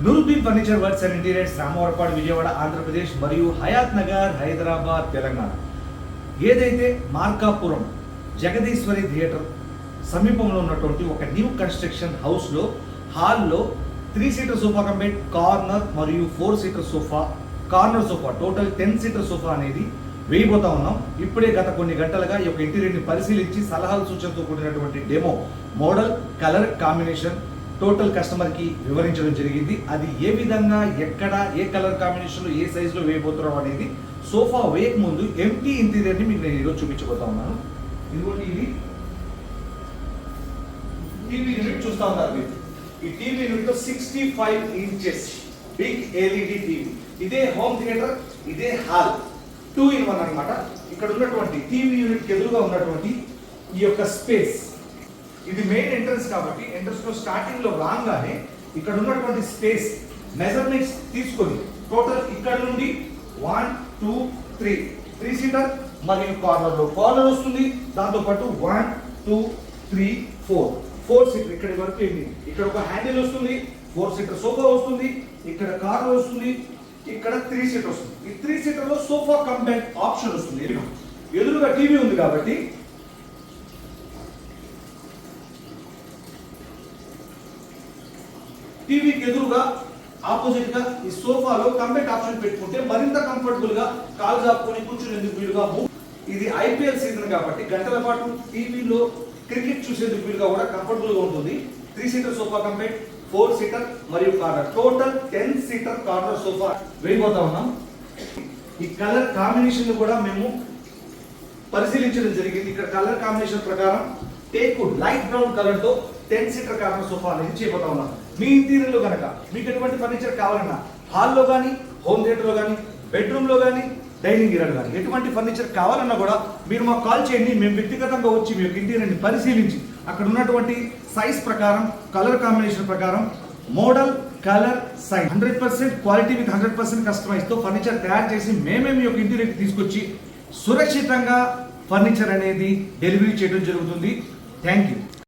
Nooruddin furniture works and interiors, Ramavarapadu, Vijayawada, Andhra Pradesh మరియు హయాత్ నగర్, హైదరాబాద్, తెలంగాణ. ఏదైతే Markapuram Jagadeeswari theatre సమీపంలో ఉన్నటువంటి ఒక న్యూ కన్స్ట్రక్షన్ హౌస్లో హాల్లో 3 సీటర్ సోఫా కంబెట్, కార్నర్ మరియు 4 seater sofa, corner sofa total 10 seater sofa అనేది వేయబోతా ఉన్నాం. ఇప్పుడే గత కొన్ని గంటలుగా ఈ యొక్క ఇంటీరియర్ని పరిశీలించి సలహాలు సూచనతో కూడినటువంటి demo, model, colour combination total కస్టమర్కి వివరించడం జరిగింది. అది ఏ విధంగా, ఎక్కడ, ఏ కలర్ కాంబినేషన్లో, ఏ సైజులో వేయబోతున్నాం అనేది సోఫా వేయక ముందు ఎంటీ ఇంటీరియర్ని మీకు నేను ఈరోజు చూపించబోతా ఉన్నాను. ఇదిగోండి, ఇది టీవీ యూనిట్ చూస్తా ఉన్నారు మీరు. ఈ టీవీ యూనిట్ లో 65 ఇంచెస్ బిగ్ ఎల్ఈడి టీవీ. ఇదే హోమ్ థియేటర్, ఇదే హాల్, 2 in 1 అన్నమాట. ఇక్కడ ఉన్నటువంటి టీవీ యూనిట్ ఎదురుగా ఉన్నటువంటి ఈ యొక్క స్పేస్, ఇది మెయిన్ ఎంట్రన్స్ కాబట్టి ఎంట్రన్స్ లో స్టార్టింగ్ లో రాగానే ఇక్కడ ఉన్నటువంటి స్పేస్ మెజర్మెంట్స్ తీసుకొని టోటల్ ఇక్కడ నుండి 1 2 3 సీటర్ మరియు కార్నర్ వస్తుంది. దాంతో పాటు 1 2 3 4 సీటర్ ఇక్కడ వరకు ఏంటి, ఇక్కడ ఒక హ్యాండిల్ వస్తుంది, 4 సీటర్ సోఫా వస్తుంది, ఇక్కడ కార్నర్ వస్తుంది, ఇక్కడ 3 సీటర్ వస్తుంది. ఈ 3 సీటర్ లో సోఫా కంబైన్ ఆప్షన్ వస్తుంది. ఎదురుగా టీవీ ఉంది కాబట్టి టీవీకి ఎదురుగా ఆపోజిట్ గా ఈ సోఫాలో కంబైన్ ఆప్షన్ పెట్టుకుంటే మరింత కంఫర్టబుల్ గా కాలు జాపుకొని కూర్చునేందుకు వీలుగా. ఇది ఐపీఎల్ సీజన్ కాబట్టి గంటల పాటు టీవీలో క్రికెట్ చూసేందుకు వీలుగా కూడా కంఫర్టబుల్ గా ఉంటుంది. 3 సీటర్ సోఫా కంబైన్, 4 సీటర్ మరియు corner, total 10 seater corner sofa వేయబోతా ఉన్నాం. ఈ కలర్ కాంబినేషన్ కూడా మేము పరిశీలించడం జరిగింది. ఇక్కడ కలర్ కాంబినేషన్ ప్రకారం టేక్వుడ్ లైట్ బ్రౌన్ కలర్ తో 10 సీటర్ కార్నర్ సోఫా అనేది చేయబోతా ఉన్నాం. మీ ఇంటీరియర్ లో కనుక మీకు ఎటువంటి ఫర్నిచర్ కావాలన్నా హాల్లో కానీ, హోమ్ థియేటర్ లో కానీ, బెడ్రూమ్ లో కానీ, డైనింగ్ ఏరియా కానీ ఎటువంటి ఫర్నిచర్ కావాలన్నా కూడా మీరు మాకు కాల్ చేయండి. మేము వ్యక్తిగతంగా వచ్చి మీ యొక్క ఇంటీరియర్ని పరిశీలించి అక్కడ ఉన్నటువంటి సైజ్ ప్రకారం, కలర్ కాంబినేషన్ ప్రకారం, model, colour, size 100% quality with 100% కస్టమైజ్తో ఫర్నిచర్ తయారు చేసి మేమే మీ యొక్క ఇంటీరియర్కి తీసుకొచ్చి సురక్షితంగా ఫర్నిచర్ అనేది డెలివరీ చేయడం జరుగుతుంది. Thank you.